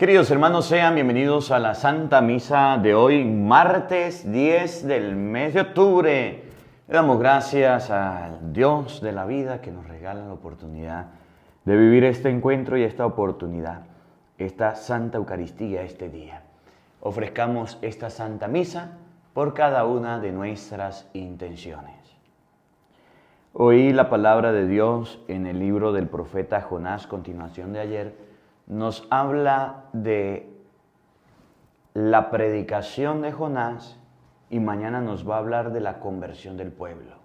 Queridos hermanos, sean bienvenidos a la Santa Misa de hoy, martes 10 del mes de octubre. Le damos gracias al Dios de la vida que nos regala la oportunidad de vivir este encuentro y esta oportunidad, esta Santa Eucaristía este día. Ofrezcamos esta Santa Misa por cada una de nuestras intenciones. Oí la palabra de Dios en el libro del profeta Jonás, continuación de ayer. Nos habla de la predicación de Jonás y mañana nos va a hablar de la conversión del pueblo.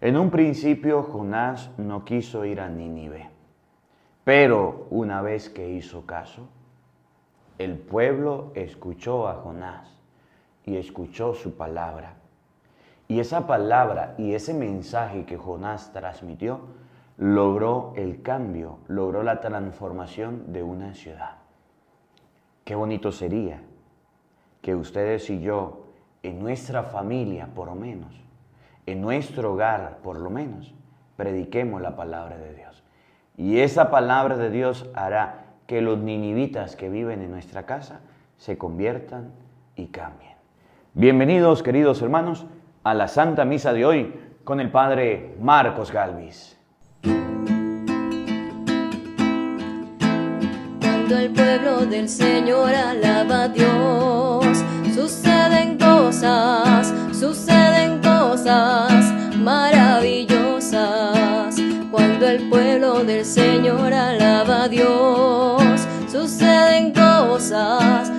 En un principio Jonás no quiso ir a Nínive, pero una vez que hizo caso, el pueblo escuchó a Jonás y escuchó su palabra. Y esa palabra y ese mensaje que Jonás transmitió logró el cambio, logró la transformación de una ciudad. Qué bonito sería que ustedes y yo, en nuestra familia por lo menos, en nuestro hogar por lo menos, prediquemos la palabra de Dios. Y esa palabra de Dios hará que los ninivitas que viven en nuestra casa se conviertan y cambien. Bienvenidos, queridos hermanos, a la Santa Misa de hoy con el Padre Marcos Galvis. Cuando el pueblo del Señor alaba a Dios, suceden cosas maravillosas. Cuando el pueblo del Señor alaba a Dios, suceden cosas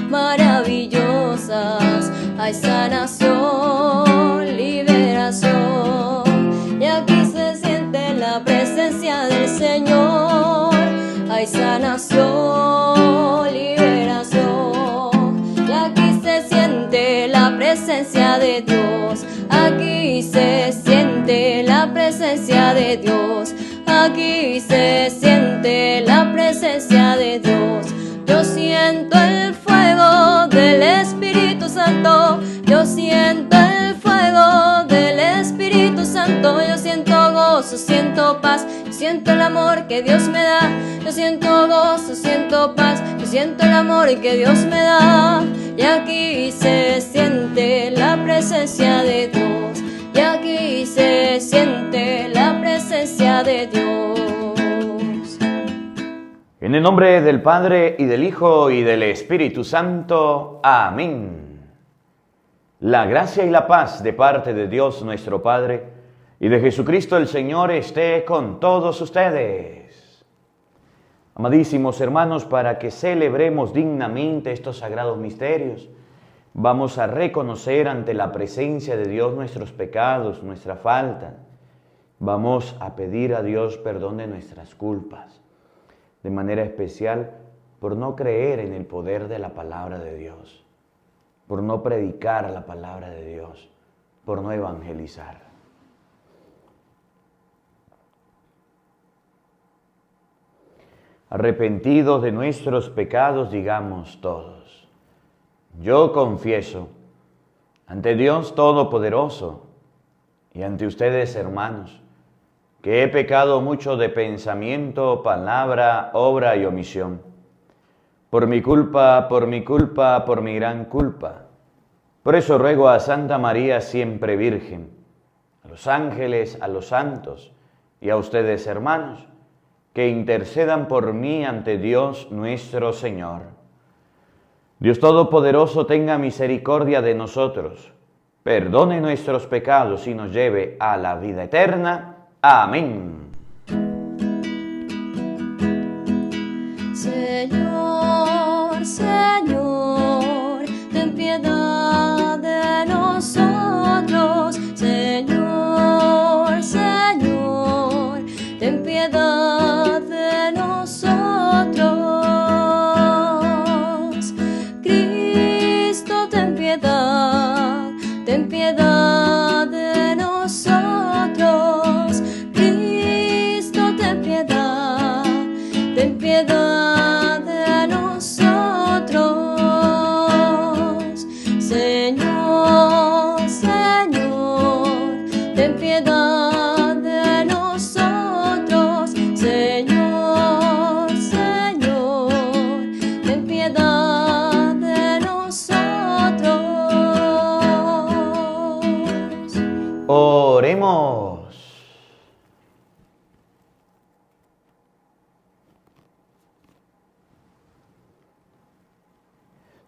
maravillosas. Hay sanación, liberación, y aquí se siente la presencia del Señor. Hay sanación, liberación, y aquí se siente la presencia de Dios. Aquí se siente la presencia de Dios. Aquí se siente la presencia de Dios. Yo siento el fuego del Espíritu Santo. Yo siento el fuego del Espíritu Santo. Yo siento gozo, siento paz. Yo siento el amor que Dios me da. Yo siento gozo, siento paz. Yo siento el amor que Dios me da. Y aquí se siente la presencia de Dios. Y aquí se siente la presencia de Dios. En el nombre del Padre, y del Hijo, y del Espíritu Santo. Amén. La gracia y la paz de parte de Dios nuestro Padre y de Jesucristo el Señor esté con todos ustedes. Amadísimos hermanos, para que celebremos dignamente estos sagrados misterios, vamos a reconocer ante la presencia de Dios nuestros pecados, nuestra falta. Vamos a pedir a Dios perdón de nuestras culpas, de manera especial por no creer en el poder de la palabra de Dios, por no predicar la palabra de Dios, por no evangelizar. Arrepentidos de nuestros pecados, digamos todos: yo confieso ante Dios Todopoderoso y ante ustedes, hermanos, que he pecado mucho de pensamiento, palabra, obra y omisión. Por mi culpa, por mi gran culpa. Por eso ruego a Santa María siempre Virgen, a los ángeles, a los santos y a ustedes, hermanos, que intercedan por mí ante Dios nuestro Señor. Dios Todopoderoso tenga misericordia de nosotros, perdone nuestros pecados y nos lleve a la vida eterna. Amén. Señor, Señor, ten piedad de nosotros. Señor, Señor, ten piedad de nosotros. Cristo, ten piedad de nosotros. Cristo,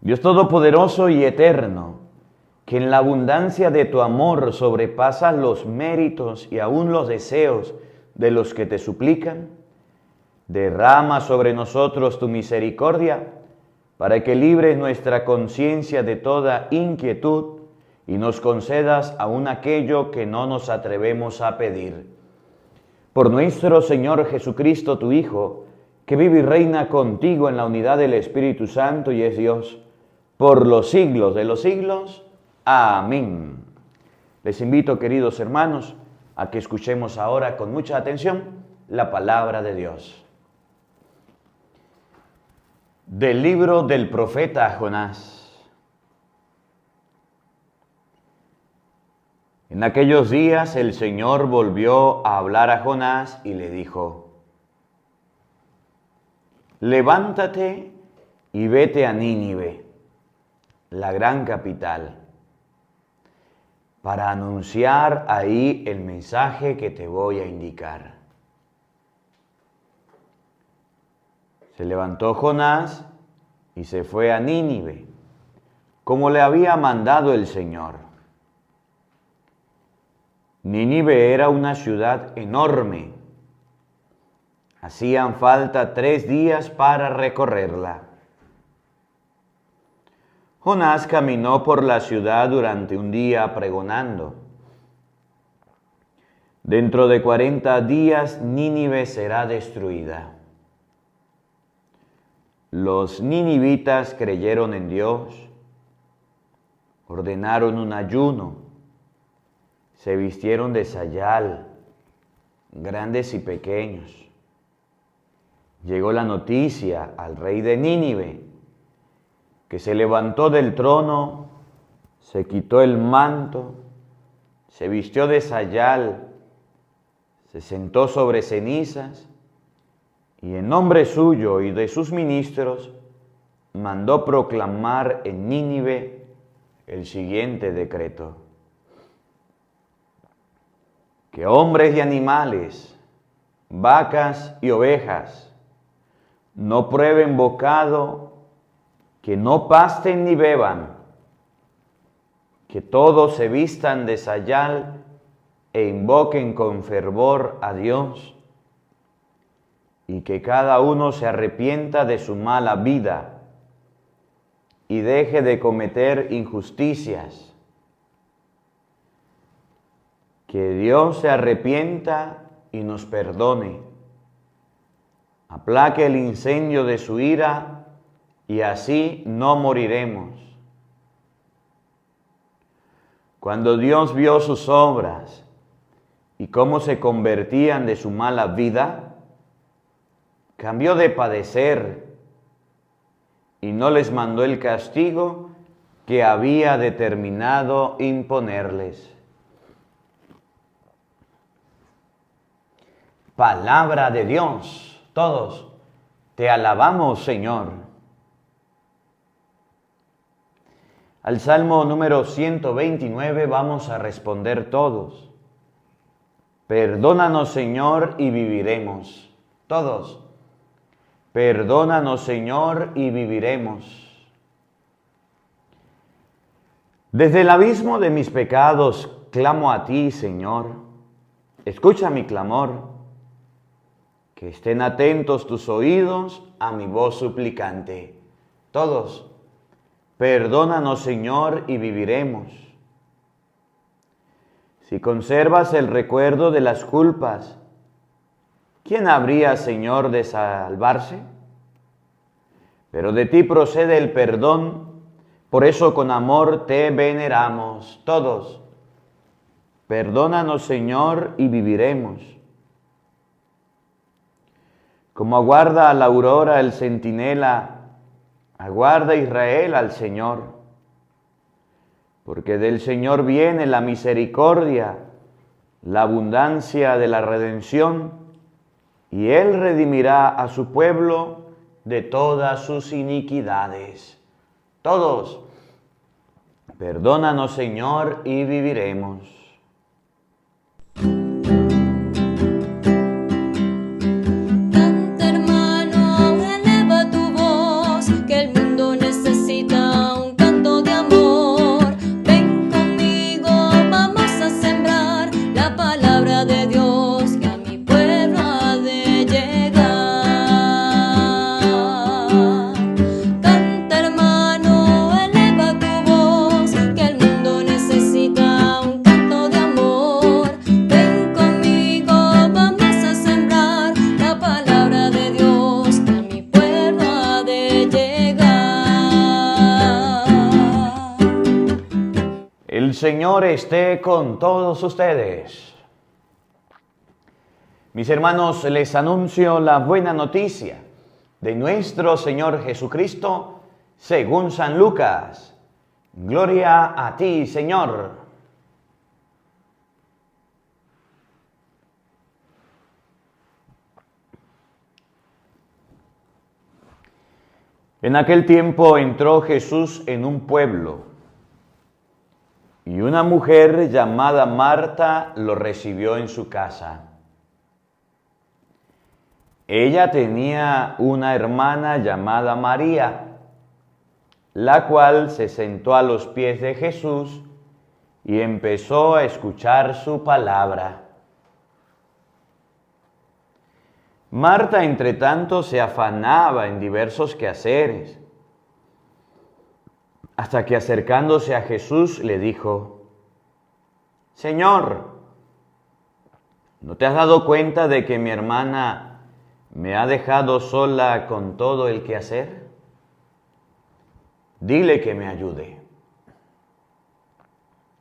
Dios Todopoderoso y Eterno, que en la abundancia de tu amor sobrepasas los méritos y aún los deseos de los que te suplican, derrama sobre nosotros tu misericordia para que libres nuestra conciencia de toda inquietud y nos concedas aún aquello que no nos atrevemos a pedir. Por nuestro Señor Jesucristo, tu Hijo, que vive y reina contigo en la unidad del Espíritu Santo y es Dios, por los siglos de los siglos. Amén. Les invito, queridos hermanos, a que escuchemos ahora con mucha atención la palabra de Dios. Del libro del profeta Jonás. En aquellos días el Señor volvió a hablar a Jonás y le dijo: levántate y vete a Nínive, la gran capital, para anunciar ahí el mensaje que te voy a indicar. Se levantó Jonás y se fue a Nínive, como le había mandado el Señor. Nínive era una ciudad enorme. Hacían falta 3 días para recorrerla. Jonás caminó por la ciudad durante un día pregonando: dentro de 40 días Nínive será destruida. Los ninivitas creyeron en Dios, ordenaron un ayuno, se vistieron de sayal, grandes y pequeños. Llegó la noticia al rey de Nínive, que se levantó del trono, se quitó el manto, se vistió de sayal, se sentó sobre cenizas y en nombre suyo y de sus ministros mandó proclamar en Nínive el siguiente decreto: que hombres y animales, vacas y ovejas, no prueben bocado, que no pasten ni beban, que todos se vistan de sayal e invoquen con fervor a Dios, y que cada uno se arrepienta de su mala vida y deje de cometer injusticias. Que Dios se arrepienta y nos perdone, aplaque el incendio de su ira y así no moriremos. Cuando Dios vio sus obras y cómo se convertían de su mala vida, cambió de padecer y no les mandó el castigo que había determinado imponerles. Palabra de Dios. Todos te alabamos, Señor. Al Salmo número 129 vamos a responder todos. Perdónanos, Señor, y viviremos. Todos. Perdónanos, Señor, y viviremos. Desde el abismo de mis pecados clamo a ti, Señor. Escucha mi clamor. Que estén atentos tus oídos a mi voz suplicante. Todos, perdónanos, Señor, y viviremos. Si conservas el recuerdo de las culpas, ¿quién habría, Señor, de salvarse? Pero de ti procede el perdón, por eso con amor te veneramos. Todos, perdónanos, Señor, y viviremos. Como aguarda a la aurora el centinela, aguarda Israel al Señor. Porque del Señor viene la misericordia, la abundancia de la redención, y Él redimirá a su pueblo de todas sus iniquidades. Todos, perdónanos, Señor, y viviremos. Canta, hermano, eleva tu voz, que el mundo necesita Señor esté con todos ustedes. Mis hermanos, les anuncio la buena noticia de nuestro Señor Jesucristo según San Lucas. Gloria a ti, Señor. En aquel tiempo entró Jesús en un pueblo y una mujer llamada Marta lo recibió en su casa. Ella tenía una hermana llamada María, la cual se sentó a los pies de Jesús y empezó a escuchar su palabra. Marta, entre tanto, se afanaba en diversos quehaceres, hasta que acercándose a Jesús le dijo: Señor, ¿no te has dado cuenta de que mi hermana me ha dejado sola con todo el quehacer? Dile que me ayude.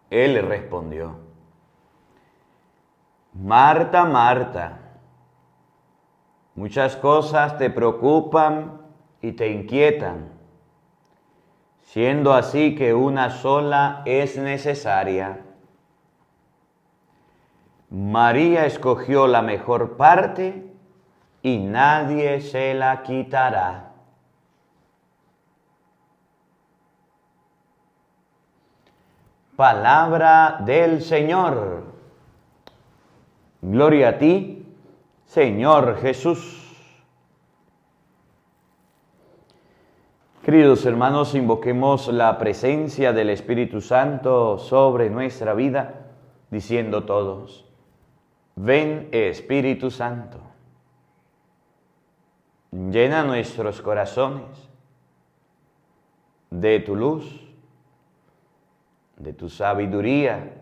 Él le respondió: Marta, Marta, muchas cosas te preocupan y te inquietan, siendo así que una sola es necesaria. María escogió la mejor parte y nadie se la quitará. Palabra del Señor. Gloria a ti, Señor Jesús. Queridos hermanos, invoquemos la presencia del Espíritu Santo sobre nuestra vida, diciendo todos: ven, Espíritu Santo. Llena nuestros corazones de tu luz, de tu sabiduría,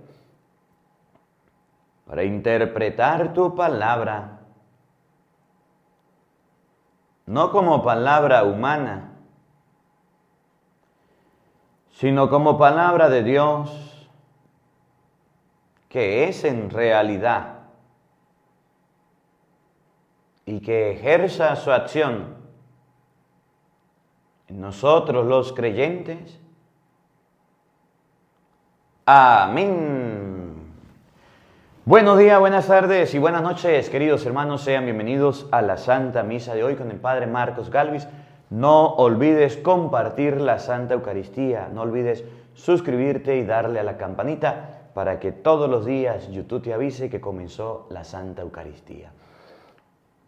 para interpretar tu palabra, no como palabra humana, sino como palabra de Dios, que es en realidad, y que ejerza su acción en nosotros los creyentes. Amén. Buenos días, buenas tardes y buenas noches, queridos hermanos. Sean bienvenidos a la Santa Misa de hoy con el Padre Marcos Galvis. No olvides compartir la Santa Eucaristía. No olvides suscribirte y darle a la campanita para que todos los días YouTube te avise que comenzó la Santa Eucaristía.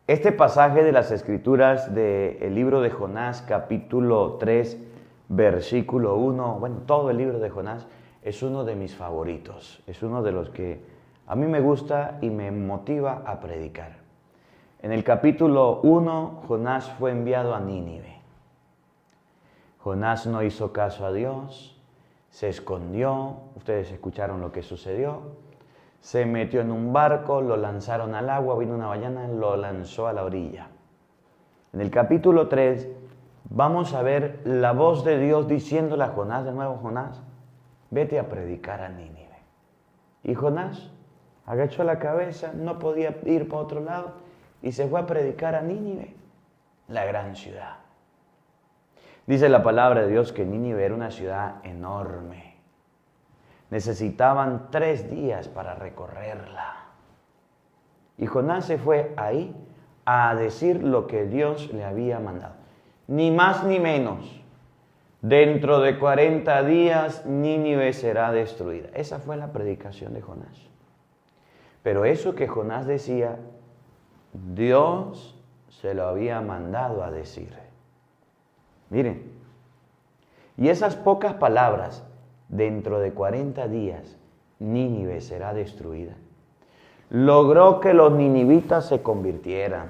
Este pasaje de las Escrituras del libro de Jonás, capítulo 3, versículo 1, todo el libro de Jonás, es uno de mis favoritos, es uno de los que a mí me gusta y me motiva a predicar. En el capítulo 1, Jonás fue enviado a Nínive. Jonás no hizo caso a Dios, se escondió, ustedes escucharon lo que sucedió, se metió en un barco, lo lanzaron al agua, vino una ballena, lo lanzó a la orilla. En el capítulo 3 vamos a ver la voz de Dios diciéndole a Jonás, de nuevo: Jonás, vete a predicar a Nínive. Y Jonás agachó la cabeza, no podía ir para otro lado y se fue a predicar a Nínive, la gran ciudad. Dice la palabra de Dios que Nínive era una ciudad enorme. Necesitaban 3 días para recorrerla. Y Jonás se fue ahí a decir lo que Dios le había mandado. Ni más ni menos. Dentro de 40 días Nínive será destruida. Esa fue la predicación de Jonás. Pero eso que Jonás decía, Dios se lo había mandado a decir. Miren, y esas pocas palabras: dentro de 40 días Nínive será destruida, logró que los ninivitas se convirtieran,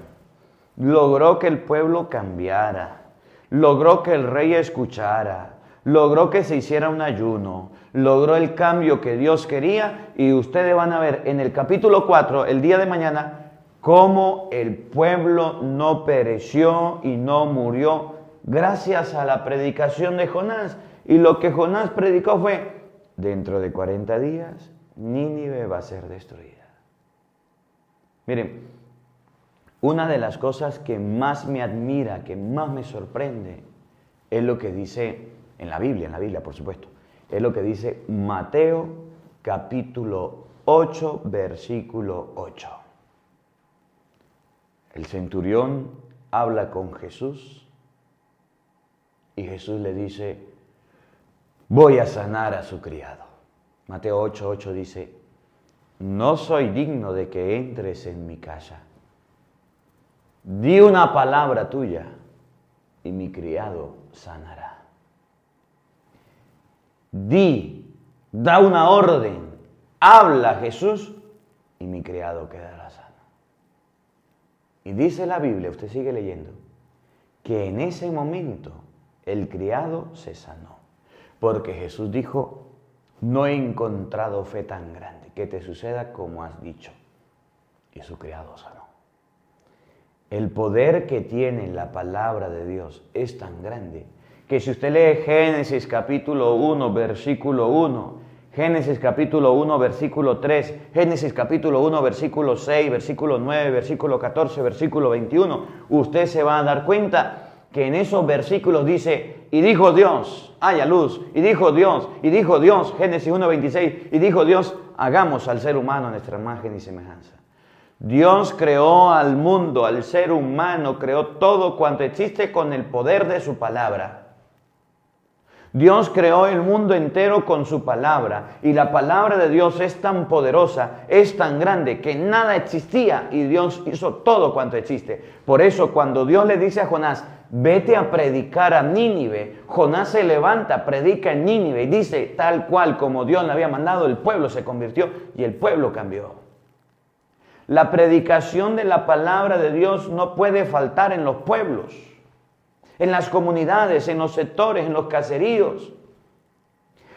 logró que el pueblo cambiara, logró que el rey escuchara, logró que se hiciera un ayuno, logró el cambio que Dios quería. Y ustedes van a ver en el capítulo 4, el día de mañana, cómo el pueblo no pereció y no murió gracias a la predicación de Jonás. Y lo que Jonás predicó fue: dentro de 40 días, Nínive va a ser destruida. Miren, una de las cosas que más me admira, que más me sorprende, es lo que dice en la Biblia, por supuesto, es lo que dice Mateo capítulo 8, versículo 8. El centurión habla con Jesús y Jesús le dice, voy a sanar a su criado. Mateo 8, 8 dice, no soy digno de que entres en mi casa. Di una palabra tuya y mi criado sanará. Da una orden, habla Jesús y mi criado quedará sano. Y dice la Biblia, usted sigue leyendo, que en ese momento el criado se sanó. Porque Jesús dijo, no he encontrado fe tan grande, que te suceda como has dicho. Y su criado sanó. El poder que tiene la palabra de Dios es tan grande que si usted lee Génesis capítulo 1, versículo 1, Génesis capítulo 1, versículo 3, Génesis capítulo 1, versículo 6, versículo 9, versículo 14, versículo 21, usted se va a dar cuenta que en esos versículos dice, y dijo Dios, haya luz, y dijo Dios, Génesis 1, 26, y dijo Dios, hagamos al ser humano a nuestra imagen y semejanza. Dios creó al mundo, al ser humano, creó todo cuanto existe con el poder de su palabra. Dios creó el mundo entero con su palabra y la palabra de Dios es tan poderosa, es tan grande que nada existía y Dios hizo todo cuanto existe. Por eso cuando Dios le dice a Jonás, vete a predicar a Nínive, Jonás se levanta, predica en Nínive y dice tal cual como Dios le había mandado, el pueblo se convirtió y el pueblo cambió. La predicación de la palabra de Dios no puede faltar en los pueblos, en las comunidades, en los sectores, en los caseríos.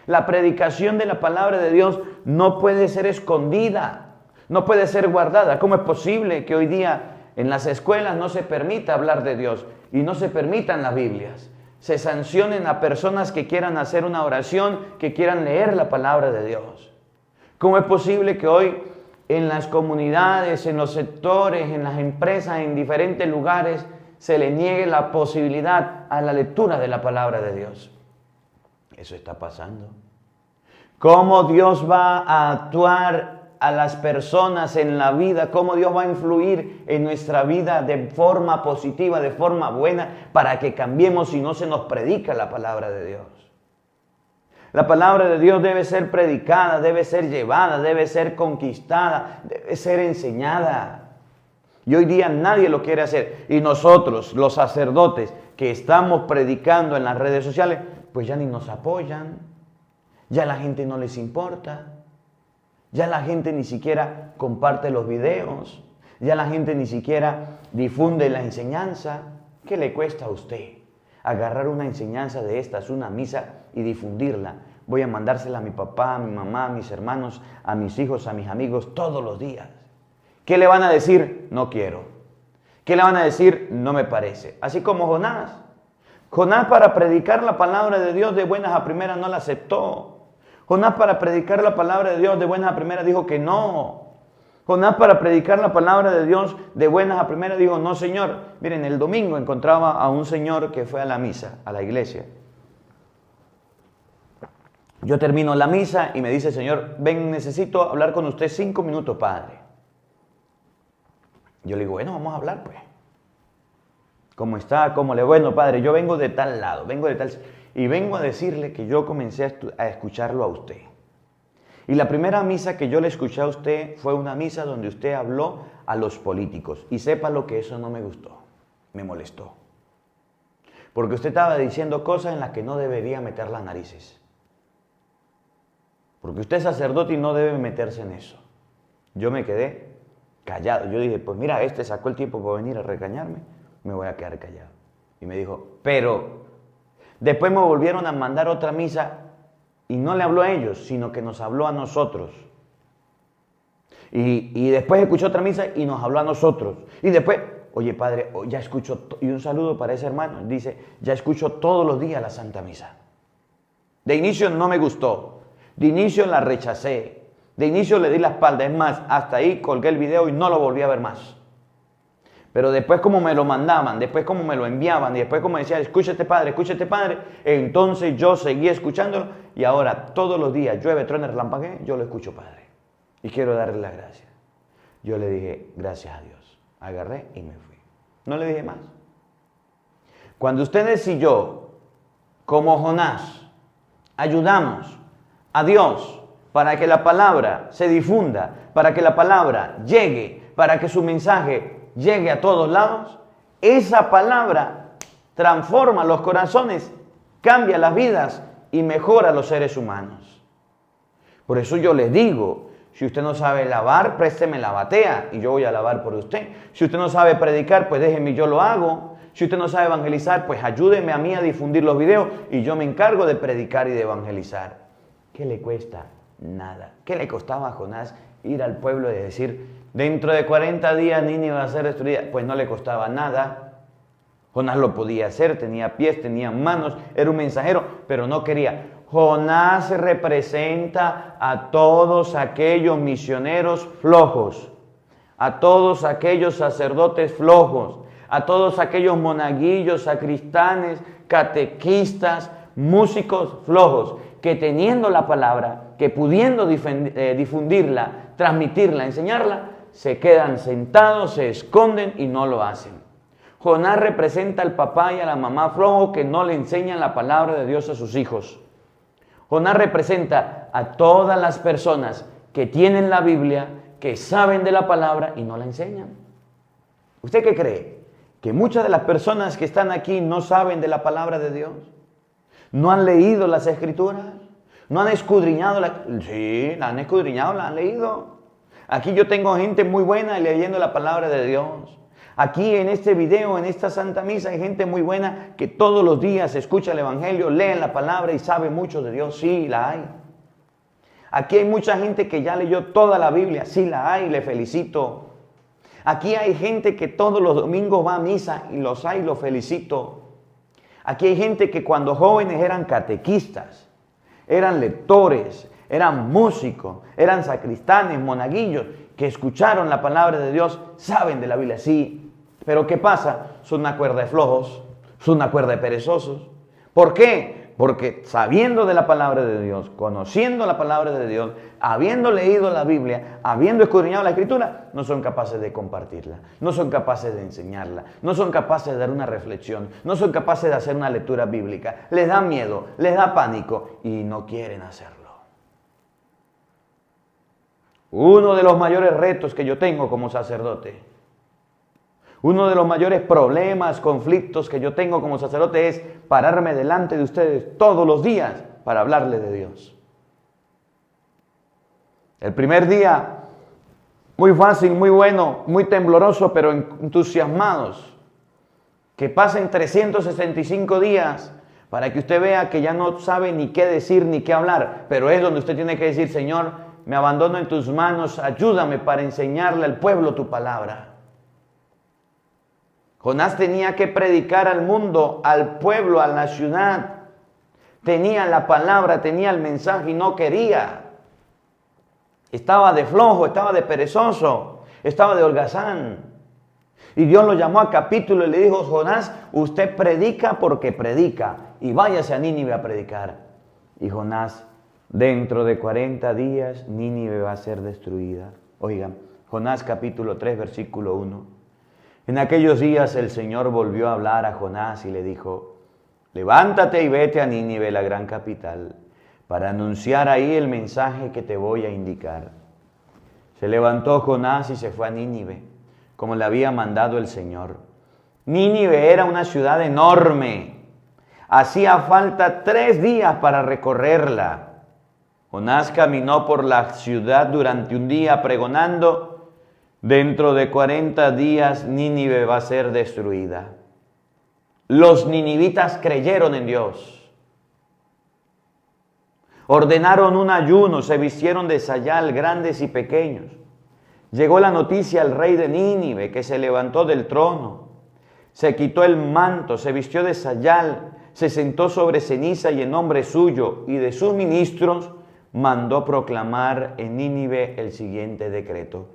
La predicación de la palabra de Dios no puede ser escondida, no puede ser guardada. ¿Cómo es posible que hoy día en las escuelas no se permita hablar de Dios y no se permitan las Biblias? Se sancionen a personas que quieran hacer una oración, que quieran leer la palabra de Dios. ¿Cómo es posible que hoy en las comunidades, en los sectores, en las empresas, en diferentes lugares, se le niegue la posibilidad a la lectura de la palabra de Dios? Eso está pasando. ¿Cómo Dios va a actuar a las personas en la vida? ¿Cómo Dios va a influir en nuestra vida de forma positiva, de forma buena, para que cambiemos si no se nos predica la palabra de Dios? La palabra de Dios debe ser predicada, debe ser llevada, debe ser conquistada, debe ser enseñada. Y hoy día nadie lo quiere hacer. Y nosotros, los sacerdotes que estamos predicando en las redes sociales, pues ya ni nos apoyan. Ya la gente no les importa. Ya la gente ni siquiera comparte los videos. Ya la gente ni siquiera difunde la enseñanza. ¿Qué le cuesta a usted agarrar una enseñanza de estas, una misa, y difundirla? Voy a mandársela a mi papá, a mi mamá, a mis hermanos, a mis hijos, a mis amigos todos los días. ¿Qué le van a decir? No quiero. ¿Qué le van a decir? No me parece. Así como Jonás. Jonás para predicar la palabra de Dios de buenas a primeras no la aceptó. Jonás para predicar la palabra de Dios de buenas a primeras dijo que no. Jonás para predicar la palabra de Dios de buenas a primeras dijo, no señor. Miren, el domingo encontraba a un señor que fue a la misa, a la iglesia. Yo termino la misa y me dice, Señor, ven, necesito hablar con usted 5 minutos, padre. Yo le digo, bueno, vamos a hablar, pues. ¿Cómo está? ¿Cómo le? Bueno, padre, yo vengo de tal lado, vengo de tal... Y vengo a decirle que yo comencé a escucharlo a usted. Y la primera misa que yo le escuché a usted fue una misa donde usted habló a los políticos. Y sepa lo que eso no me gustó, me molestó. Porque usted estaba diciendo cosas en las que no debería meter las narices. Porque usted es sacerdote y no debe meterse en eso. Yo me quedé callado. Yo dije, pues mira, este sacó el tiempo para venir a regañarme, me voy a quedar callado. Y me dijo, pero después me volvieron a mandar otra misa y no le habló a ellos, sino que nos habló a nosotros. Y después escuchó otra misa y nos habló a nosotros. Y después, oye padre, ya escucho, y un saludo para ese hermano, dice, ya escucho todos los días la Santa Misa. De inicio no me gustó, De inicio la rechacé. De inicio le di la espalda. Es más, hasta ahí colgué el video y no lo volví a ver más. Pero después como me lo mandaban, después como me lo enviaban y después como decía, escúchate padre, entonces yo seguí escuchándolo y ahora todos los días, llueve, truene, relampaguee, yo lo escucho, padre. Y quiero darle las gracias. Yo le dije, gracias a Dios. Agarré y me fui. No le dije más. Cuando ustedes y yo, como Jonás, ayudamos a Dios para que la palabra se difunda, para que la palabra llegue, para que su mensaje llegue a todos lados, esa palabra transforma los corazones, cambia las vidas y mejora a los seres humanos. Por eso yo les digo, si usted no sabe lavar, présteme la batea y yo voy a lavar por usted. Si usted no sabe predicar, pues déjeme, yo lo hago. Si usted no sabe evangelizar, pues ayúdeme a mí a difundir los videos y yo me encargo de predicar y de evangelizar. ¿Qué le cuesta? Nada. ¿Qué le costaba a Jonás ir al pueblo y decir, dentro de 40 días Nínive va a ser destruida? Pues no le costaba nada. Jonás lo podía hacer, tenía pies, tenía manos, era un mensajero, pero no quería. Jonás representa a todos aquellos misioneros flojos, a todos aquellos sacerdotes flojos, a todos aquellos monaguillos, sacristanes, catequistas, músicos flojos, que teniendo la palabra, que pudiendo difundirla, transmitirla, enseñarla, se quedan sentados, se esconden y no lo hacen. Jonás representa al papá y a la mamá flojo que no le enseñan la palabra de Dios a sus hijos. Jonás representa a todas las personas que tienen la Biblia, que saben de la palabra y no la enseñan. ¿Usted qué cree? ¿Que muchas de las personas que están aquí no saben de la palabra de Dios? ¿No han leído las Escrituras? ¿No han escudriñado? Sí, la han escudriñado, la han leído. Aquí yo tengo gente muy buena leyendo la palabra de Dios. Aquí en este video, en esta Santa Misa, hay gente muy buena que todos los días escucha el Evangelio, lee la palabra y sabe mucho de Dios. Sí, la hay. Aquí hay mucha gente que ya leyó toda la Biblia. Sí, la hay, le felicito. Aquí hay gente que todos los domingos va a misa y los hay, los felicito. Aquí hay gente que cuando jóvenes eran catequistas, eran lectores, eran músicos, eran sacristanes, monaguillos, que escucharon la palabra de Dios, saben de la Biblia, sí. Pero ¿qué pasa? Son una cuerda de flojos, son una cuerda de perezosos. ¿Por qué? Porque sabiendo de la palabra de Dios, conociendo la palabra de Dios, habiendo leído la Biblia, habiendo escudriñado la Escritura, no son capaces de compartirla, no son capaces de enseñarla, no son capaces de dar una reflexión, no son capaces de hacer una lectura bíblica. Les da miedo, les da pánico y no quieren hacerlo. Uno de los mayores retos que yo tengo como sacerdote, uno de los mayores problemas, conflictos que yo tengo como sacerdote es pararme delante de ustedes todos los días para hablarles de Dios. El primer día, muy fácil, muy bueno, muy tembloroso, pero entusiasmados. Que pasen 365 días para que usted vea que ya no sabe ni qué decir ni qué hablar, pero es donde usted tiene que decir, Señor, me abandono en tus manos, ayúdame para enseñarle al pueblo tu palabra. Jonás tenía que predicar al mundo, al pueblo, a la ciudad. Tenía la palabra, tenía el mensaje y no quería. Estaba de flojo, estaba de perezoso, estaba de holgazán. Y Dios lo llamó a capítulo y le dijo, Jonás, usted predica porque predica y váyase a Nínive a predicar. Y Jonás, dentro de 40 días, Nínive va a ser destruida. Oigan, Jonás capítulo 3, versículo 1. En aquellos días el Señor volvió a hablar a Jonás y le dijo, levántate y vete a Nínive, la gran capital, para anunciar ahí el mensaje que te voy a indicar. Se levantó Jonás y se fue a Nínive, como le había mandado el Señor. Nínive era una ciudad enorme. Hacía falta 3 días para recorrerla. Jonás caminó por la ciudad durante un día pregonando, dentro de 40 días Nínive va a ser destruida. Los ninivitas creyeron en Dios. Ordenaron un ayuno, se vistieron de sayal, grandes y pequeños. Llegó la noticia al rey de Nínive, que se levantó del trono. Se quitó el manto, se vistió de sayal, se sentó sobre ceniza y en nombre suyo y de sus ministros mandó proclamar en Nínive el siguiente decreto: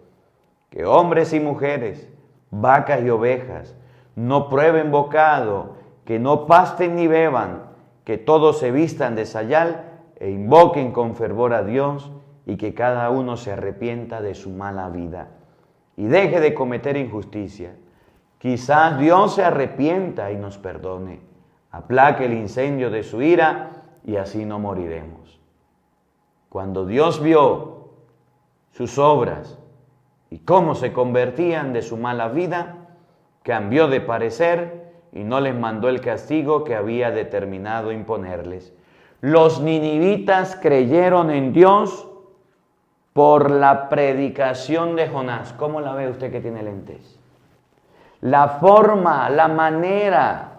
que hombres y mujeres, vacas y ovejas, no prueben bocado, que no pasten ni beban, que todos se vistan de sayal e invoquen con fervor a Dios, y que cada uno se arrepienta de su mala vida y deje de cometer injusticia. Quizás Dios se arrepienta y nos perdone, aplaque el incendio de su ira y así no moriremos. Cuando Dios vio sus obras y cómo se convertían de su mala vida, cambió de parecer y no les mandó el castigo que había determinado imponerles. Los ninivitas creyeron en Dios por la predicación de Jonás. ¿Cómo la ve usted que tiene lentes? La forma, la manera.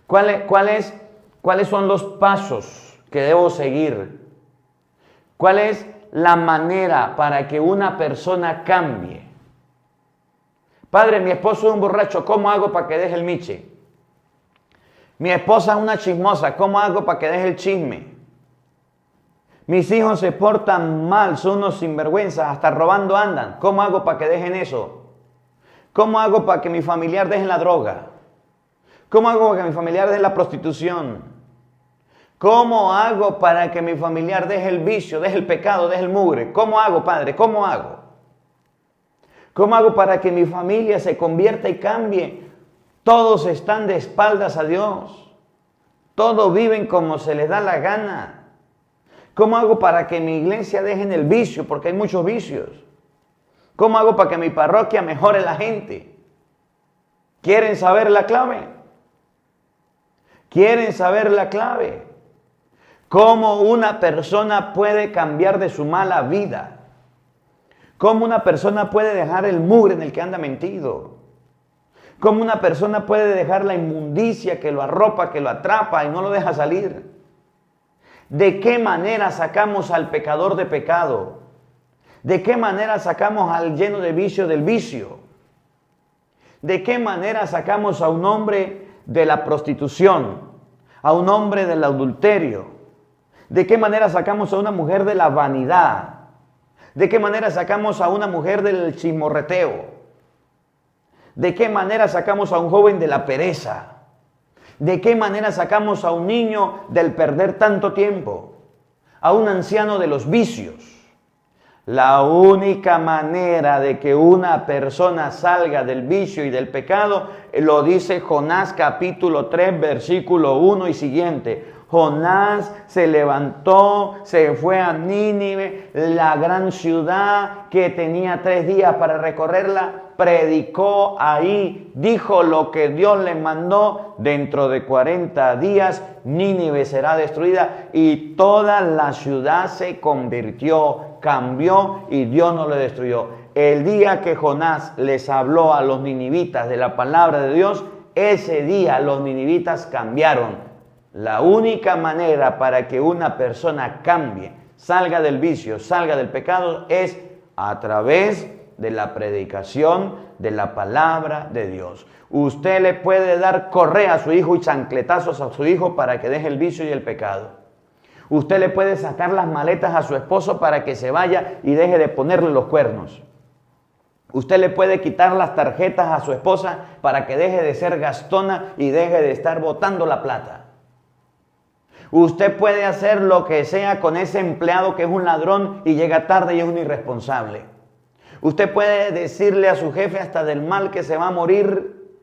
¿Cuáles son los pasos que debo seguir? ¿Cuál es la manera para que una persona cambie? Padre, mi esposo es un borracho, ¿cómo hago para que deje el miche? Mi esposa es una chismosa, ¿cómo hago para que deje el chisme? Mis hijos se portan mal, son unos sinvergüenzas, hasta robando andan. ¿Cómo hago para que dejen eso? ¿Cómo hago para que mi familiar deje la droga? ¿Cómo hago para que mi familiar deje la prostitución? ¿Cómo hago para que mi familiar deje el vicio, deje el pecado, deje el mugre? ¿Cómo hago, Padre? ¿Cómo hago? ¿Cómo hago para que mi familia se convierta y cambie? Todos están de espaldas a Dios. Todos viven como se les da la gana. ¿Cómo hago para que mi iglesia deje el vicio? Porque hay muchos vicios. ¿Cómo hago para que mi parroquia mejore la gente? ¿Quieren saber la clave? ¿Quieren saber la clave? ¿Cómo una persona puede cambiar de su mala vida? ¿Cómo una persona puede dejar el mugre en el que anda metido? ¿Cómo una persona puede dejar la inmundicia que lo arropa, que lo atrapa y no lo deja salir? ¿De qué manera sacamos al pecador de pecado? ¿De qué manera sacamos al lleno de vicio del vicio? ¿De qué manera sacamos a un hombre de la prostitución? ¿A un hombre del adulterio? ¿De qué manera sacamos a una mujer de la vanidad? ¿De qué manera sacamos a una mujer del chismorreteo? ¿De qué manera sacamos a un joven de la pereza? ¿De qué manera sacamos a un niño del perder tanto tiempo? A un anciano de los vicios. La única manera de que una persona salga del vicio y del pecado, lo dice Jonás capítulo 3, versículo 1 y siguiente. Jonás se levantó, se fue a Nínive, la gran ciudad que tenía 3 días para recorrerla, predicó ahí, dijo lo que Dios le mandó: dentro de 40 días Nínive será destruida, y toda la ciudad se convirtió, cambió y Dios no le destruyó. El día que Jonás les habló a los ninivitas de la palabra de Dios, ese día los ninivitas cambiaron. La única manera para que una persona cambie, salga del vicio, salga del pecado, es a través de la predicación de la palabra de Dios. Usted le puede dar correa a su hijo y chancletazos a su hijo para que deje el vicio y el pecado. Usted le puede sacar las maletas a su esposo para que se vaya y deje de ponerle los cuernos. Usted le puede quitar las tarjetas a su esposa para que deje de ser gastona y deje de estar botando la plata. Usted puede hacer lo que sea con ese empleado que es un ladrón y llega tarde y es un irresponsable. Usted puede decirle a su jefe hasta del mal que se va a morir,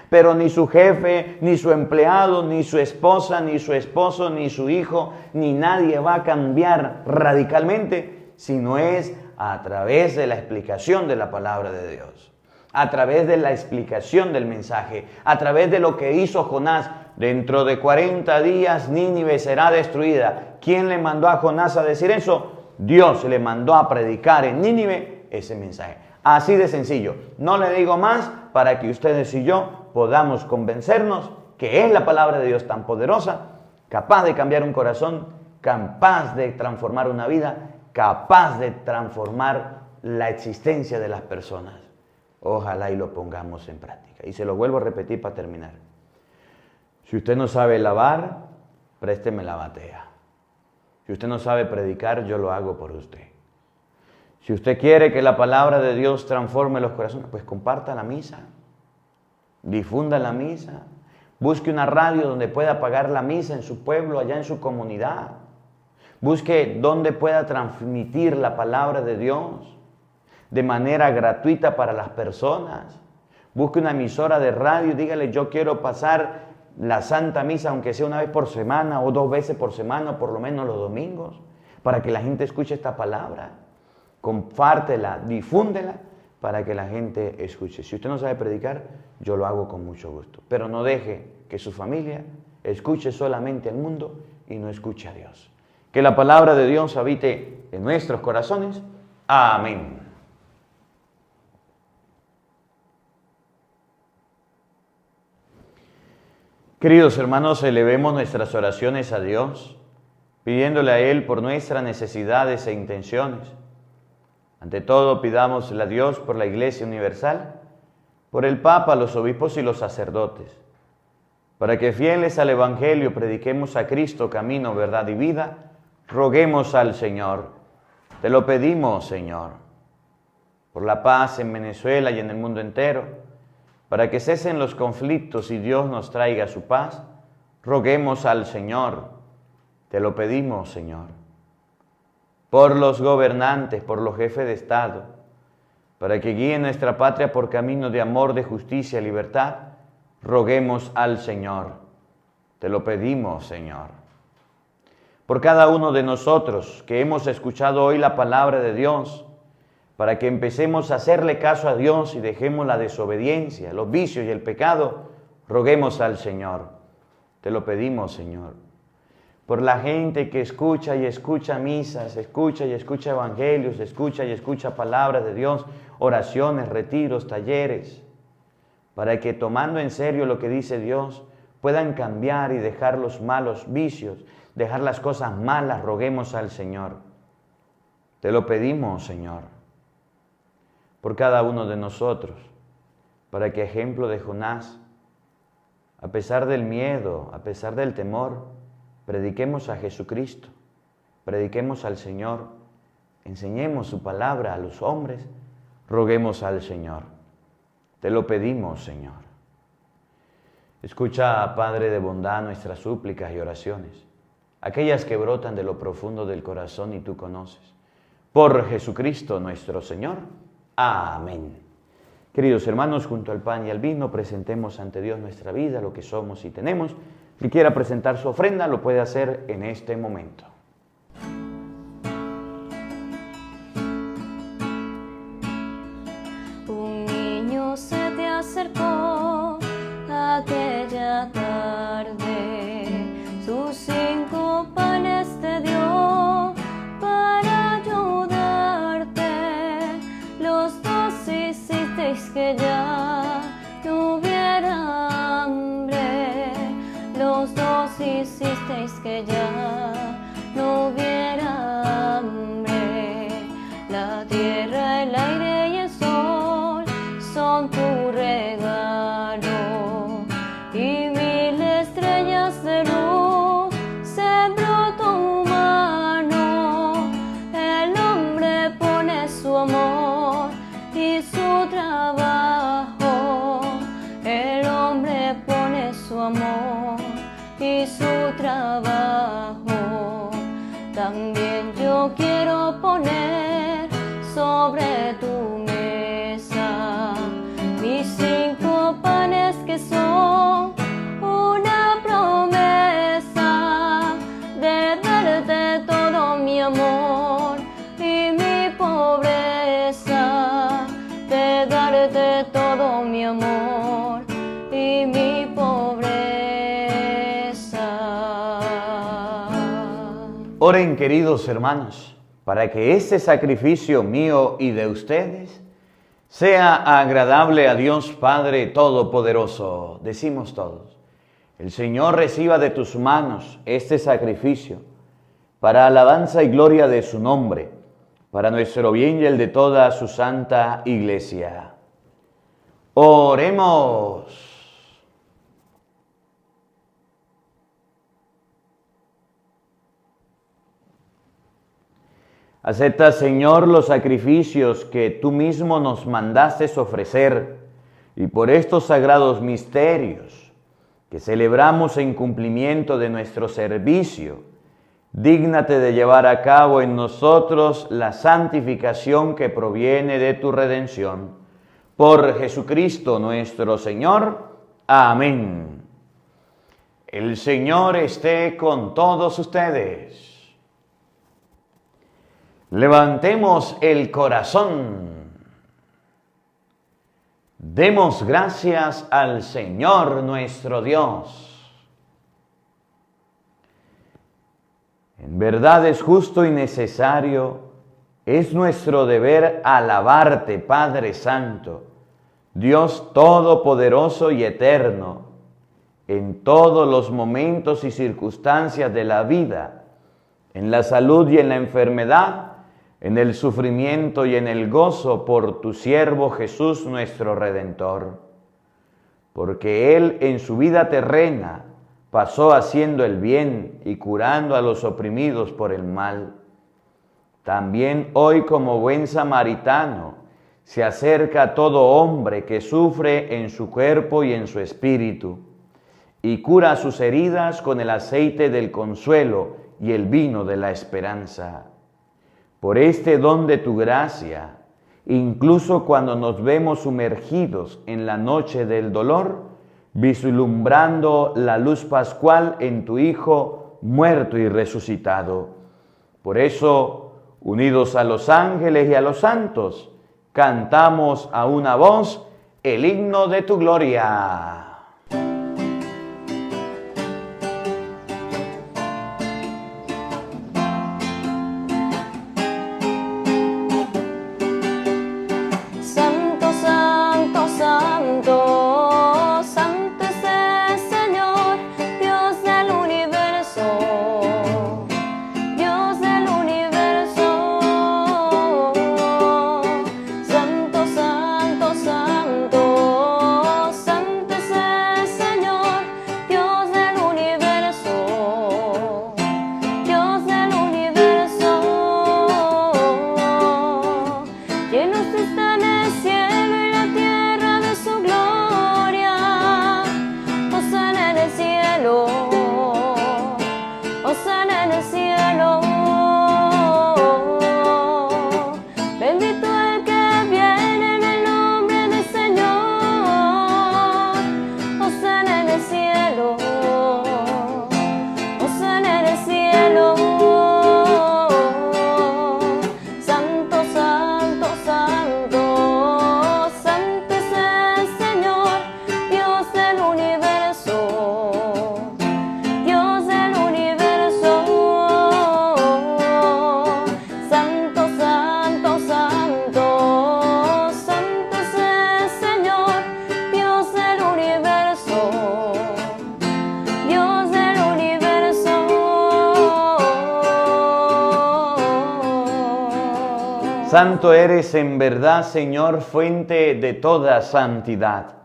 pero ni su jefe, ni su empleado, ni su esposa, ni su esposo, ni su hijo, ni nadie va a cambiar radicalmente, si no es a través de la explicación de la palabra de Dios, a través de la explicación del mensaje, a través de lo que hizo Jonás. Dentro de 40 días Nínive será destruida. ¿Quién le mandó a Jonás a decir eso? Dios le mandó a predicar en Nínive ese mensaje. Así de sencillo. No le digo más para que ustedes y yo podamos convencernos que es la palabra de Dios tan poderosa, capaz de cambiar un corazón, capaz de transformar una vida, capaz de transformar la existencia de las personas. Ojalá y lo pongamos en práctica. Y se lo vuelvo a repetir para terminar. Si usted no sabe lavar, présteme la batea. Si usted no sabe predicar, yo lo hago por usted. Si usted quiere que la palabra de Dios transforme los corazones, pues comparta la misa, difunda la misa, busque una radio donde pueda pagar la misa en su pueblo, allá en su comunidad. Busque donde pueda transmitir la palabra de Dios de manera gratuita para las personas. Busque una emisora de radio y dígale, yo quiero pasar la Santa Misa, aunque sea una vez por semana o 2 veces por semana, o por lo menos los domingos, para que la gente escuche esta palabra. Compártela, difúndela para que la gente escuche. Si usted no sabe predicar, yo lo hago con mucho gusto. Pero no deje que su familia escuche solamente al mundo y no escuche a Dios. Que la palabra de Dios habite en nuestros corazones. Amén. Queridos hermanos, elevemos nuestras oraciones a Dios, pidiéndole a Él por nuestras necesidades e intenciones. Ante todo, pidámosle a Dios por la Iglesia Universal, por el Papa, los obispos y los sacerdotes, para que fieles al Evangelio prediquemos a Cristo, camino, verdad y vida. Roguemos al Señor. Te lo pedimos, Señor, por la paz en Venezuela y en el mundo entero, para que cesen los conflictos y Dios nos traiga su paz. Roguemos al Señor. Te lo pedimos, Señor. Por los gobernantes, por los jefes de Estado, para que guíen nuestra patria por camino de amor, de justicia y libertad. Roguemos al Señor. Te lo pedimos, Señor. Por cada uno de nosotros que hemos escuchado hoy la palabra de Dios, para que empecemos a hacerle caso a Dios y dejemos la desobediencia, los vicios y el pecado, roguemos al Señor. Te lo pedimos, Señor. Por la gente que escucha y escucha misas, escucha y escucha evangelios, escucha y escucha palabras de Dios, oraciones, retiros, talleres, para que tomando en serio lo que dice Dios, puedan cambiar y dejar los malos vicios, dejar las cosas malas. Roguemos al Señor. Te lo pedimos, Señor, por cada uno de nosotros, para que, ejemplo de Jonás, a pesar del miedo, a pesar del temor, prediquemos a Jesucristo, prediquemos al Señor, enseñemos su palabra a los hombres. Roguemos al Señor. Te lo pedimos, Señor. Escucha, Padre de bondad, nuestras súplicas y oraciones, aquellas que brotan de lo profundo del corazón y tú conoces. Por Jesucristo nuestro Señor. Amén. Queridos hermanos, junto al pan y al vino, presentemos ante Dios nuestra vida, lo que somos y tenemos. Si quiera presentar su ofrenda, lo puede hacer en este momento. Un niño se te acercó aquella tarde, sus 5 panes te dio para ayudarte. Los 2 hicisteis que ya no hubiera hambre. Los 2 hicisteis que ya no hubiera hambre. La tierra, el aire y el sol son tu regalo, y 1000 estrellas de luz sembró tu mano. El hombre pone su amor y su trabajo. El hombre pone su amor y su trabajo. También yo quiero poner sobre tu mesa mis 5 panes que son una promesa de darte todo mi amor y mi pobreza, de darte todo mi amor y mi pobreza. Oren, queridos hermanos, para que este sacrificio mío y de ustedes sea agradable a Dios Padre Todopoderoso. Decimos todos: el Señor reciba de tus manos este sacrificio para alabanza y gloria de su nombre, para nuestro bien y el de toda su santa Iglesia. Oremos. Acepta, Señor, los sacrificios que tú mismo nos mandaste ofrecer, y por estos sagrados misterios que celebramos en cumplimiento de nuestro servicio, dígnate de llevar a cabo en nosotros la santificación que proviene de tu redención. Por Jesucristo nuestro Señor. Amén. El Señor esté con todos ustedes. Levantemos el corazón. Demos gracias al Señor nuestro Dios. En verdad es justo y necesario, es nuestro deber alabarte, Padre Santo, Dios Todopoderoso y Eterno, en todos los momentos y circunstancias de la vida, en la salud y en la enfermedad, en el sufrimiento y en el gozo por tu siervo Jesús nuestro Redentor. Porque Él en su vida terrena pasó haciendo el bien y curando a los oprimidos por el mal. También hoy como buen samaritano se acerca a todo hombre que sufre en su cuerpo y en su espíritu, y cura sus heridas con el aceite del consuelo y el vino de la esperanza. Por este don de tu gracia, incluso cuando nos vemos sumergidos en la noche del dolor, vislumbrando la luz pascual en tu Hijo muerto y resucitado. Por eso, unidos a los ángeles y a los santos, cantamos a una voz el himno de tu gloria. Santo eres en verdad, Señor, fuente de toda santidad.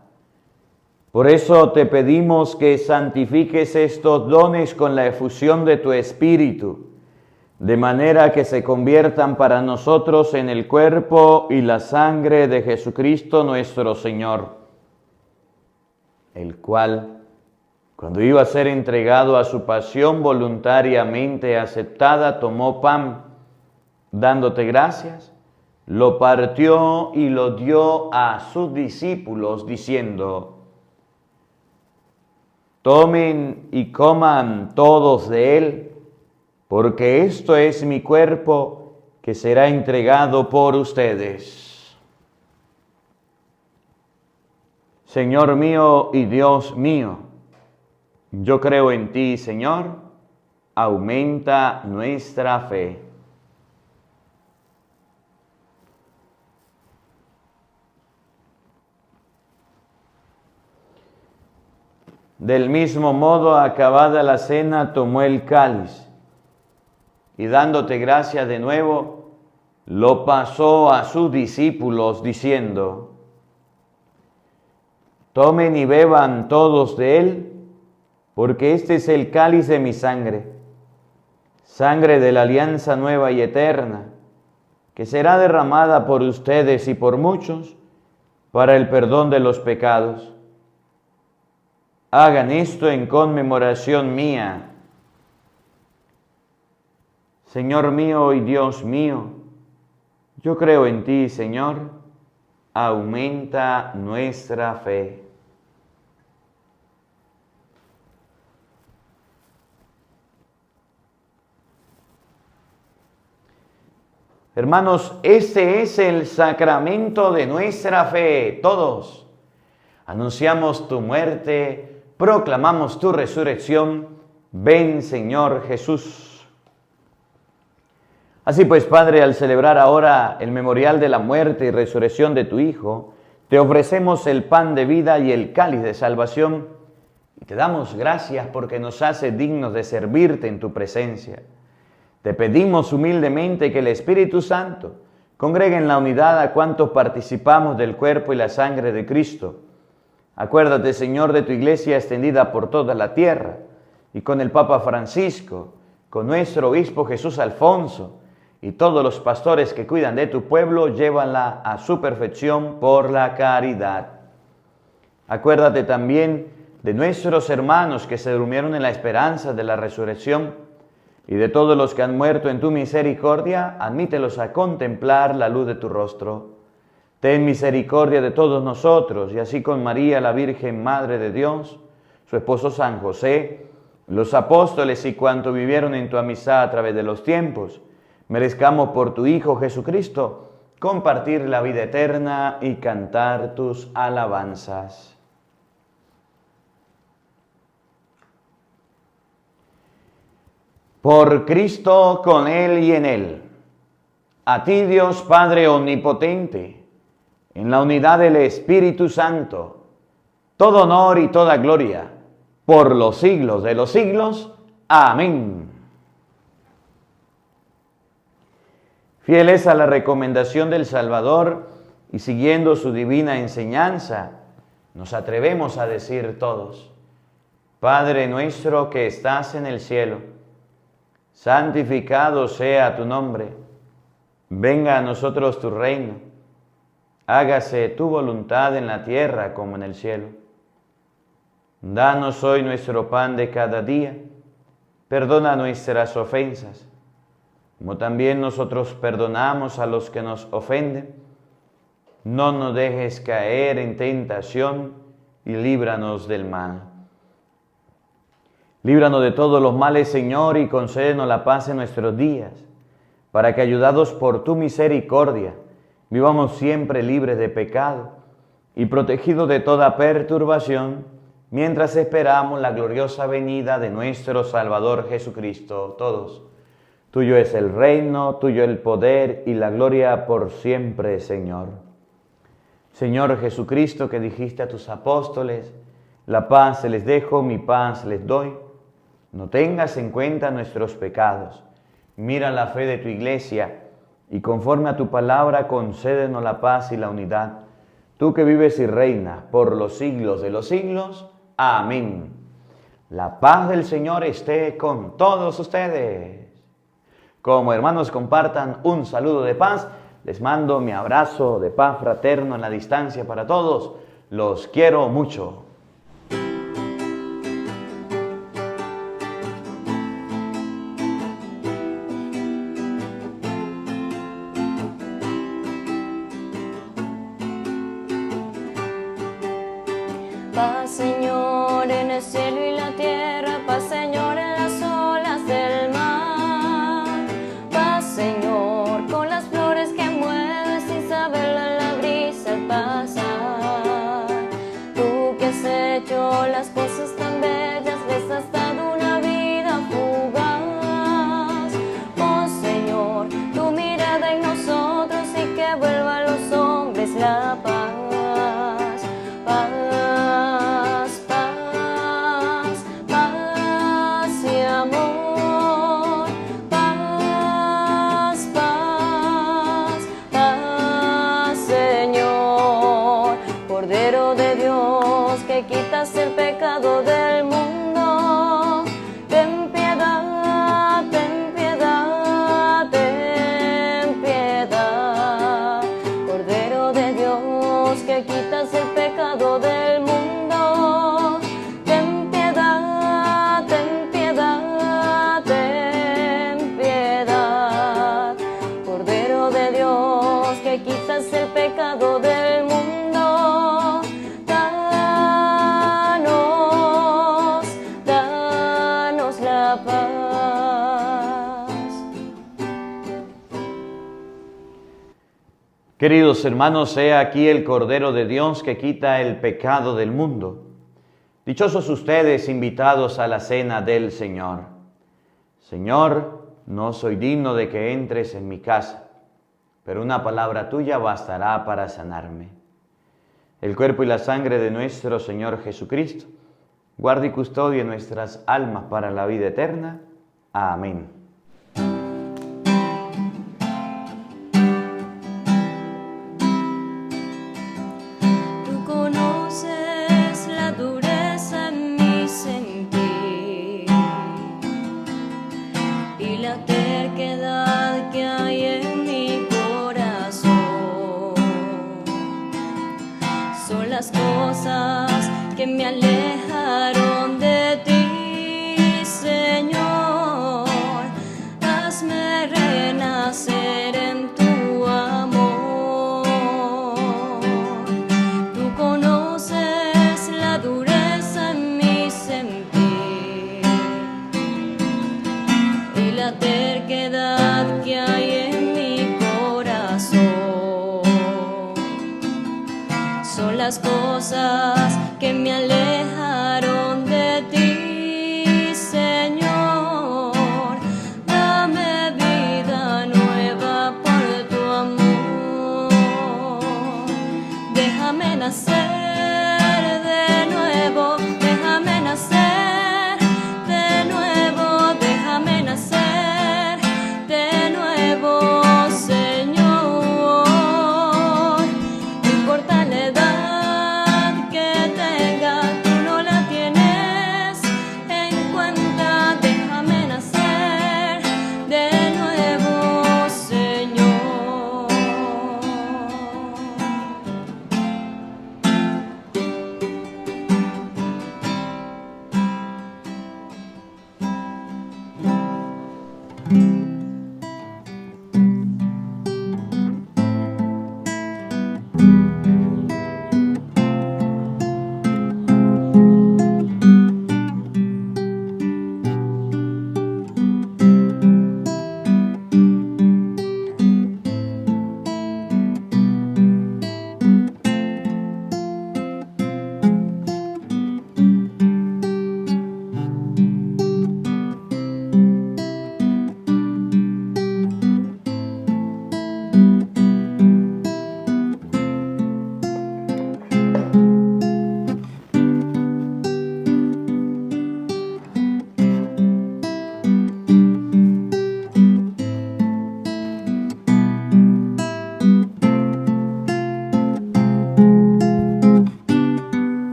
Por eso te pedimos que santifiques estos dones con la efusión de tu Espíritu, de manera que se conviertan para nosotros en el cuerpo y la sangre de Jesucristo nuestro Señor, el cual, cuando iba a ser entregado a su pasión voluntariamente aceptada, tomó pan, dándote gracias, lo partió y lo dio a sus discípulos, diciendo: tomen y coman todos de él, porque esto es mi cuerpo que será entregado por ustedes. Señor mío y Dios mío, yo creo en ti, Señor, aumenta nuestra fe. Del mismo modo, acabada la cena, tomó el cáliz y dándote gracia de nuevo, lo pasó a sus discípulos diciendo: tomen y beban todos de él, porque este es el cáliz de mi sangre, sangre de la alianza nueva y eterna, que será derramada por ustedes y por muchos para el perdón de los pecados. Hagan esto en conmemoración mía. Señor mío y Dios mío, yo creo en ti, Señor, aumenta nuestra fe. Hermanos, este es el sacramento de nuestra fe. Todos anunciamos tu muerte, proclamamos tu resurrección. Ven, Señor Jesús. Así pues, Padre, al celebrar ahora el memorial de la muerte y resurrección de tu Hijo, te ofrecemos el pan de vida y el cáliz de salvación, y te damos gracias porque nos hace dignos de servirte en tu presencia. Te pedimos humildemente que el Espíritu Santo congregue en la unidad a cuantos participamos del cuerpo y la sangre de Cristo. Acuérdate, Señor, de tu iglesia extendida por toda la tierra, y con el Papa Francisco, con nuestro obispo Jesús Alfonso, y todos los pastores que cuidan de tu pueblo, llévala a su perfección por la caridad. Acuérdate también de nuestros hermanos que se durmieron en la esperanza de la resurrección, y de todos los que han muerto en tu misericordia, admítelos a contemplar la luz de tu rostro. Ten misericordia de todos nosotros, y así con María, la Virgen Madre de Dios, su esposo San José, los apóstoles y cuantos vivieron en tu amistad a través de los tiempos, merezcamos por tu Hijo Jesucristo compartir la vida eterna y cantar tus alabanzas. Por Cristo, con Él y en Él, a ti Dios Padre Omnipotente, en la unidad del Espíritu Santo, todo honor y toda gloria, por los siglos de los siglos. Amén. Fieles a la recomendación del Salvador y siguiendo su divina enseñanza, nos atrevemos a decir todos: Padre nuestro que estás en el cielo, santificado sea tu nombre. Venga a nosotros tu reino. Hágase tu voluntad en la tierra como en el cielo. Danos hoy nuestro pan de cada día. Perdona nuestras ofensas, como también nosotros perdonamos a los que nos ofenden. No nos dejes caer en tentación y líbranos del mal. Líbranos de todos los males, Señor, y concédenos la paz en nuestros días, para que, ayudados por tu misericordia, vivamos siempre libres de pecado y protegidos de toda perturbación, mientras esperamos la gloriosa venida de nuestro Salvador Jesucristo. Todos. Tuyo es el reino, tuyo el poder y la gloria por siempre, Señor. Señor Jesucristo, que dijiste a tus apóstoles: la paz les dejo, mi paz les doy. No tengas en cuenta nuestros pecados. Mira la fe de tu iglesia y conforme a tu palabra concédenos la paz y la unidad. Tú que vives y reinas por los siglos de los siglos. Amén. La paz del Señor esté con todos ustedes. Como hermanos compartan un saludo de paz, les mando mi abrazo de paz fraterno en la distancia para todos. Los quiero mucho. Paz, Señor, en el cielo y la tierra, paz, Señor, en las olas del mar. Paz, Señor, con las flores que mueves sin saberlo en la brisa al pasar. Tú que has hecho las cosas tan bellas, les has dado una vida fugaz. Oh, Señor, tu mirada en nosotros y que vuelva a los hombres la paz. Cordero de Dios, que quitas el pecado de Queridos hermanos, he aquí el Cordero de Dios que quita el pecado del mundo. Dichosos ustedes invitados a la cena del Señor. Señor, no soy digno de que entres en mi casa, pero una palabra tuya bastará para sanarme. El cuerpo y la sangre de nuestro Señor Jesucristo, guarde y custodie nuestras almas para la vida eterna. Amén. Las cosas que me alejaron de ti, Señor, hazme renacer en tu amor. Tú conoces la dureza en mi sentir y la terquedad que hay en mi corazón. Son las cosas que me alejaron de ti, Señor. Dame vida nueva por tu amor. Déjame nacer de nuevo, déjame nacer de nuevo, déjame nacer de nuevo, Señor. No importa la edad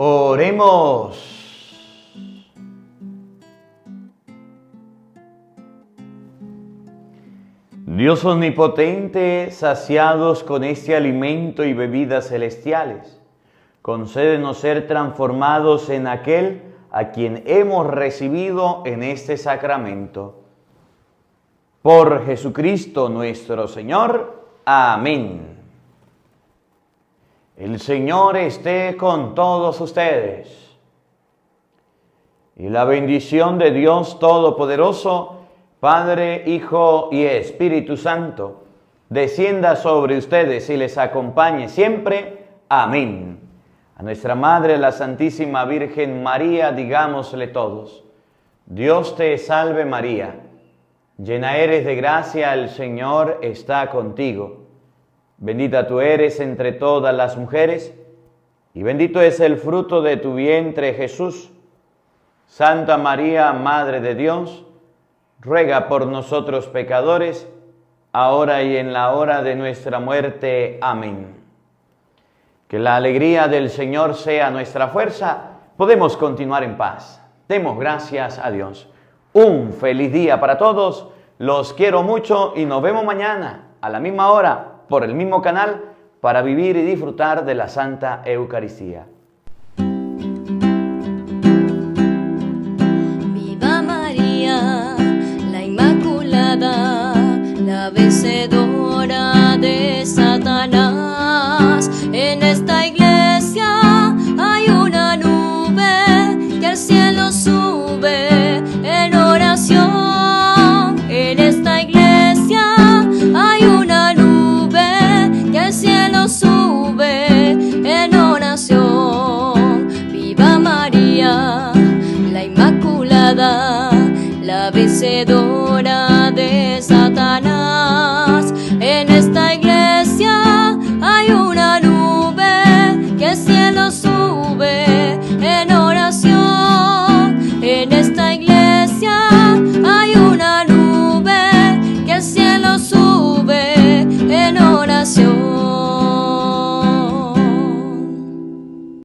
Oremos. Dios omnipotente, saciados con este alimento y bebidas celestiales, concédenos ser transformados en aquel a quien hemos recibido en este sacramento. Por Jesucristo nuestro Señor. Amén. El Señor esté con todos ustedes. Y la bendición de Dios Todopoderoso, Padre, Hijo y Espíritu Santo, descienda sobre ustedes y les acompañe siempre. Amén. A nuestra Madre, la Santísima Virgen María, digámosle todos: Dios te salve María, llena eres de gracia, el Señor está contigo. Bendita tú eres entre todas las mujeres, y bendito es el fruto de tu vientre, Jesús. Santa María, Madre de Dios, ruega por nosotros pecadores, ahora y en la hora de nuestra muerte. Amén. Que la alegría del Señor sea nuestra fuerza. Podemos continuar en paz. Demos gracias a Dios. Un feliz día para todos. Los quiero mucho y nos vemos mañana a la misma hora por el mismo canal para vivir y disfrutar de la Santa Eucaristía.